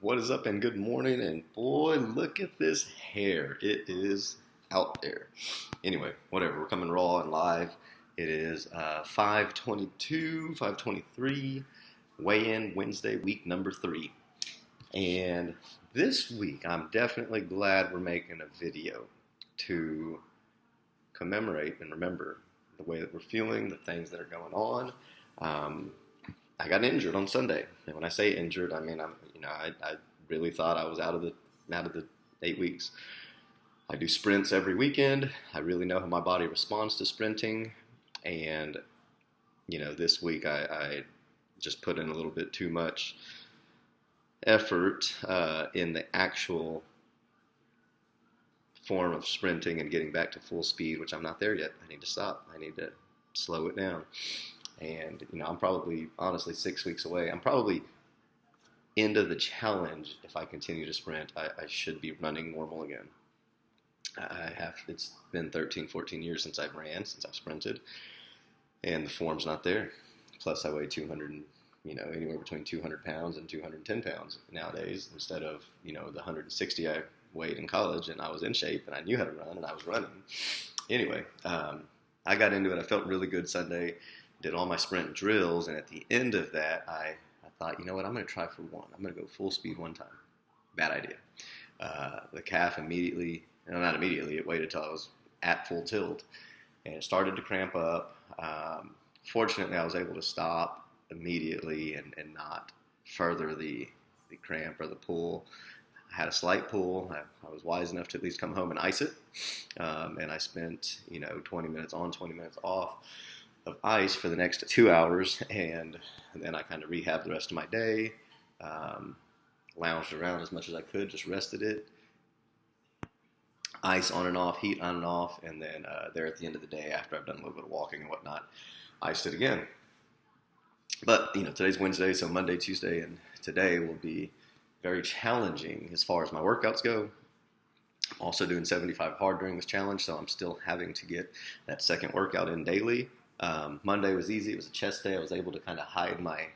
What is up and good morning, and boy, look at this hair. It is out there. Anyway, whatever, we're coming raw and live. It is 5:22, 5:23, weigh-in Wednesday, week number 3. And this week, I'm definitely glad we're making a video to commemorate and remember the way that we're feeling, the things that are going on. I got injured on Sunday, and when I say injured, I mean I really thought I was out of the 8 weeks. I do sprints every weekend. I really know how my body responds to sprinting, and this week I just put in a little bit too much effort in the actual form of sprinting and getting back to full speed, which I'm not there yet. I need to stop. I need to slow it down. And, I'm probably, honestly, 6 weeks away. I'm probably into the challenge. If I continue to sprint, I should be running normal again. It's been 13, 14 years since I've sprinted, and the form's not there. Plus, I weigh 200, anywhere between 200 pounds and 210 pounds nowadays, instead of, the 160 I weighed in college, and I was in shape, and I knew how to run, and I was running. Anyway, I got into it. I felt really good Sunday. Did all my sprint drills, and at the end of that, I thought, you know what, I'm going to try for one. I'm going to go full speed one time. Bad idea. The calf immediately, not immediately, it waited till I was at full tilt, and it started to cramp up. Fortunately, I was able to stop immediately and not further the cramp or the pull. I had a slight pull. I was wise enough to at least come home and ice it, and I spent 20 minutes on, 20 minutes off of ice for the next 2 hours, and then I kind of rehabbed the rest of my day, lounged around as much as I could, just rested it, ice on and off, heat on and off, and then there at the end of the day, after I've done a little bit of walking and whatnot, iced it again. But, today's Wednesday, so Monday, Tuesday, and today will be very challenging as far as my workouts go. I'm also doing 75 hard during this challenge, so I'm still having to get that second workout in daily. Monday was easy. It was a chest day. I was able to kind of hide my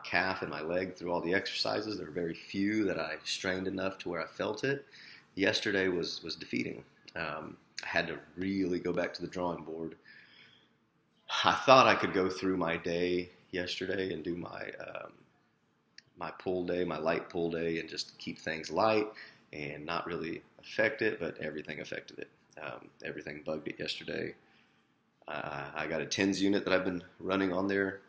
calf and my leg through all the exercises. There were very few that I strained enough to where I felt it. Yesterday was defeating. I had to really go back to the drawing board. I thought I could go through my day yesterday and do my pull day, my light pull day, and just keep things light and not really affect it, but everything affected it. Everything bugged it yesterday. I got a TENS unit that I've been running on there.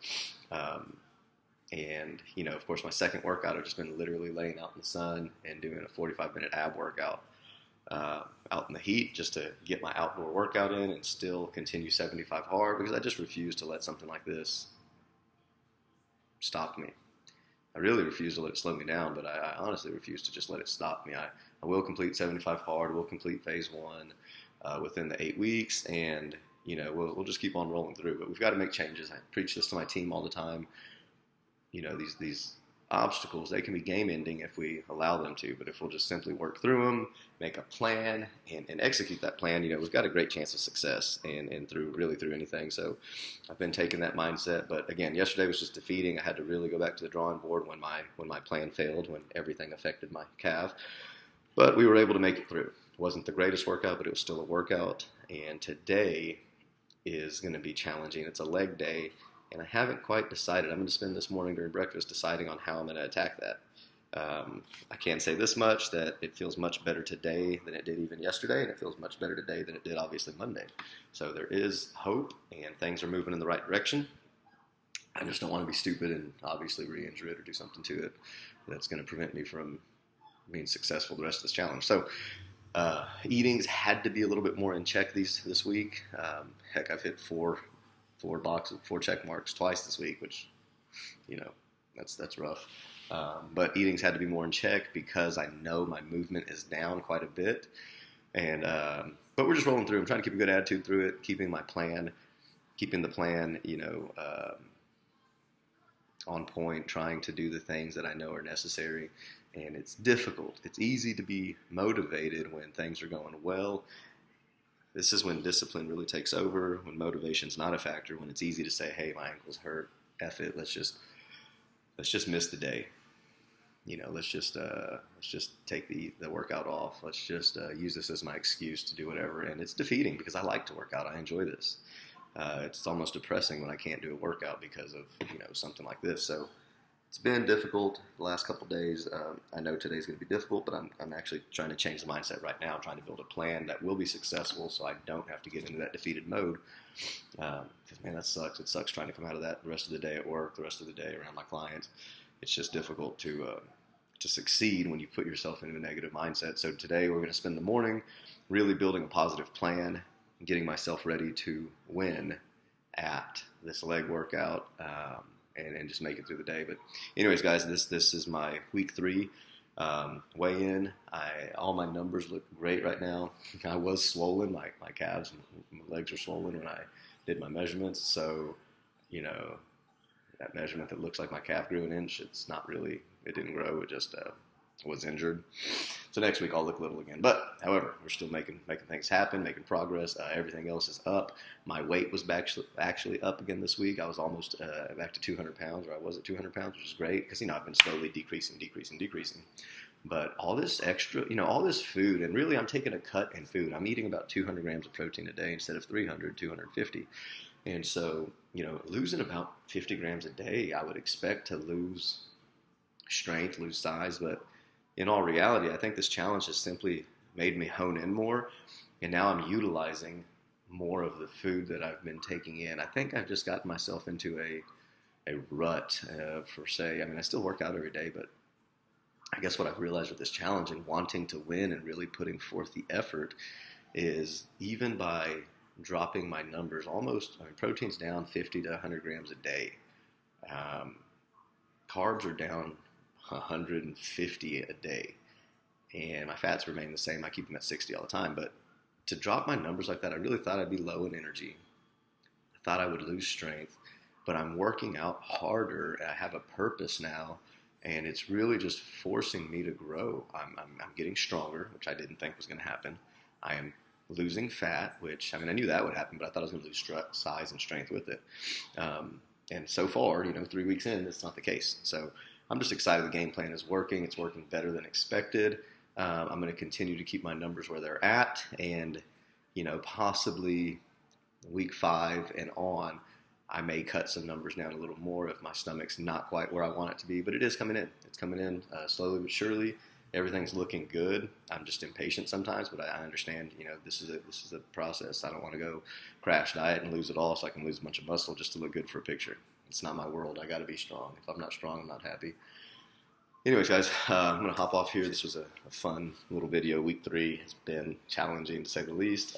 And, of course, my second workout, I've just been literally laying out in the sun and doing a 45-minute ab workout out in the heat just to get my outdoor workout in and still continue 75 hard, because I just refuse to let something like this stop me. I really refuse to let it slow me down, but I honestly refuse to just let it stop me. I will complete 75 hard, we'll complete phase 1 within the 8 weeks, and we'll just keep on rolling through. But we've got to make changes. I preach this to my team all the time. These obstacles, they can be game-ending if we allow them to. But if we'll just simply work through them, make a plan, and execute that plan, we've got a great chance of success and through anything. So I've been taking that mindset. But again, yesterday was just defeating. I had to really go back to the drawing board when my plan failed, when everything affected my calf. But we were able to make it through. It wasn't the greatest workout, but it was still a workout. And today is going to be challenging. It's a leg day, and I haven't quite decided. I'm going to spend this morning during breakfast deciding on how I'm going to attack that. I can say this much, that it feels much better today than it did even yesterday, and it feels much better today than it did obviously Monday. So there is hope, and things are moving in the right direction. I just don't want to be stupid and obviously re-injure it or do something to it that's going to prevent me from being successful the rest of this challenge. So eatings had to be a little bit more in check this week. Heck, I've hit four check marks twice this week, which, that's rough. But eatings had to be more in check because I know my movement is down quite a bit. And but we're just rolling through. I'm trying to keep a good attitude through it, keeping the plan, on point, trying to do the things that I know are necessary. And it's difficult. It's easy to be motivated when things are going well. This is when discipline really takes over, when motivation's not a factor, when it's easy to say, hey, my ankle's hurt, F it, let's just miss the day. let's just take the workout off. Let's just use this as my excuse to do whatever. And it's defeating because I like to work out. I enjoy this. It's almost depressing when I can't do a workout because of something like this. So it's been difficult the last couple of days. I know today's going to be difficult, but I'm actually trying to change the mindset right now. I'm trying to build a plan that will be successful, so I don't have to get into that defeated mode. Because man, that sucks. It sucks trying to come out of that the rest of the day at work, the rest of the day around my clients. It's just difficult to succeed when you put yourself into a negative mindset. So today we're going to spend the morning really building a positive plan, getting myself ready to win at this leg workout, and just make it through the day. But anyways, guys, this is my week 3 weigh-in. All my numbers look great right now. I was swollen. My calves, my legs were swollen when I did my measurements. So, that measurement that looks like my calf grew an inch, it's not really, it didn't grow. It just was injured. So next week I'll look little again. But however, we're still making things happen, making progress. Everything else is up. My weight was actually up again this week. I was almost back to 200 pounds, or I was at 200 pounds, which is great because, I've been slowly decreasing. But all this extra, all this food, and really I'm taking a cut in food. I'm eating about 200 grams of protein a day instead of 300, 250. And so, losing about 50 grams a day, I would expect to lose strength, lose size. But in all reality, I think this challenge has simply made me hone in more. And now I'm utilizing more of the food that I've been taking in. I think I've just gotten myself into a rut, per se. I still work out every day, but I guess what I've realized with this challenge and wanting to win and really putting forth the effort is even by dropping my numbers protein's down 50 to 100 grams a day. Carbs are down 150 a day. And my fats remain the same. I keep them at 60 all the time. But to drop my numbers like that, I really thought I'd be low in energy. I thought I would lose strength. But I'm working out harder. I have a purpose now. And it's really just forcing me to grow. I'm getting stronger, which I didn't think was going to happen. I am losing fat, which, I knew that would happen, but I thought I was going to lose size and strength with it. And so far, 3 weeks in, that's not the case. So I'm just excited the game plan is working. It's working better than expected. I'm going to continue to keep my numbers where they're at. And, possibly week 5 and on, I may cut some numbers down a little more if my stomach's not quite where I want it to be. But it is coming in. It's coming in slowly but surely. Everything's looking good. I'm just impatient sometimes, but I understand, this is a process. I don't want to go crash diet and lose it all so I can lose a bunch of muscle just to look good for a picture. It's not my world. I got to be strong. If I'm not strong, I'm not happy. Anyways, guys, I'm going to hop off here. This was a fun little video. Week 3 has been challenging, to say the least.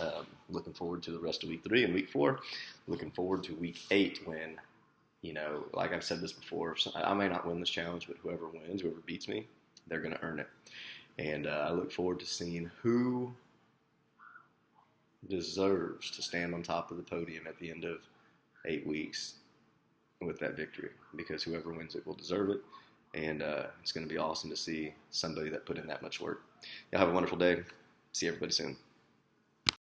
Looking forward to the rest of week 3 and week 4. Looking forward to week 8 when, like I've said this before, I may not win this challenge, but whoever wins, whoever beats me, they're going to earn it. And I look forward to seeing who deserves to stand on top of the podium at the end of 8 weeks with that victory, because whoever wins it will deserve it. And it's going to be awesome to see somebody that put in that much work. Y'all have a wonderful day. See everybody soon.